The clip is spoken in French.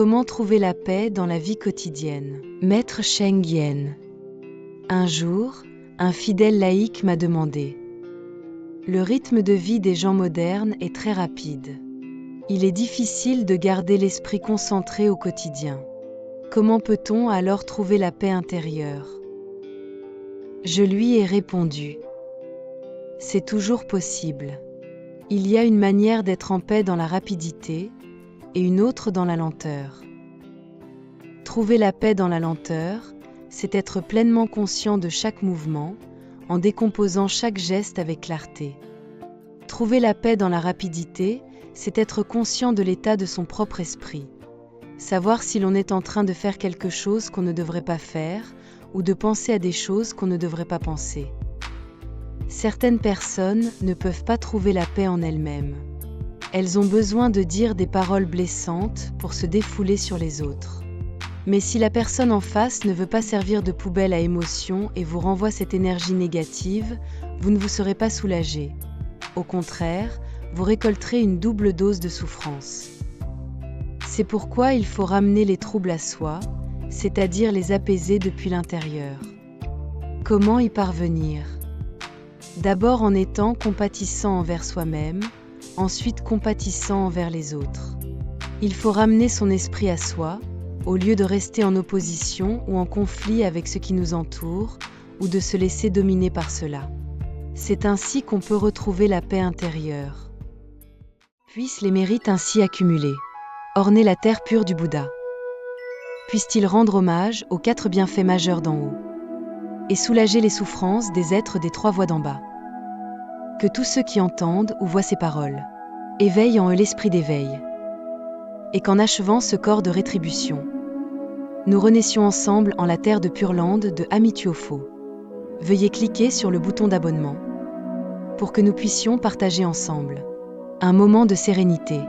Comment trouver la paix dans la vie quotidienne? Maître Sheng Yen. Un jour, un fidèle laïc m'a demandé. Le rythme de vie des gens modernes est très rapide. Il est difficile de garder l'esprit concentré au quotidien. Comment peut-on alors trouver la paix intérieure? Je lui ai répondu. C'est toujours possible. Il y a une manière d'être en paix dans la rapidité et une autre dans la lenteur. Trouver la paix dans la lenteur, c'est être pleinement conscient de chaque mouvement, en décomposant chaque geste avec clarté. Trouver la paix dans la rapidité, c'est être conscient de l'état de son propre esprit. Savoir si l'on est en train de faire quelque chose qu'on ne devrait pas faire, ou de penser à des choses qu'on ne devrait pas penser. Certaines personnes ne peuvent pas trouver la paix en elles-mêmes. Elles ont besoin de dire des paroles blessantes pour se défouler sur les autres. Mais si la personne en face ne veut pas servir de poubelle à émotions et vous renvoie cette énergie négative, vous ne vous serez pas soulagé. Au contraire, vous récolterez une double dose de souffrance. C'est pourquoi il faut ramener les troubles à soi, c'est-à-dire les apaiser depuis l'intérieur. Comment y parvenir? D'abord en étant compatissant envers soi-même, ensuite compatissant envers les autres. Il faut ramener son esprit à soi, au lieu de rester en opposition ou en conflit avec ce qui nous entoure, ou de se laisser dominer par cela. C'est ainsi qu'on peut retrouver la paix intérieure. Puissent les mérites ainsi accumulés orner la terre pure du Bouddha. Puisse-t-il rendre hommage aux 4 bienfaits majeurs d'en haut et soulager les souffrances des êtres des 3 voies d'en bas. Que tous ceux qui entendent ou voient ces paroles éveillent en eux l'esprit d'éveil, et qu'en achevant ce corps de rétribution, nous renaissions ensemble en la terre de Pure-Land de Amitufo. Veuillez cliquer sur le bouton d'abonnement pour que nous puissions partager ensemble un moment de sérénité.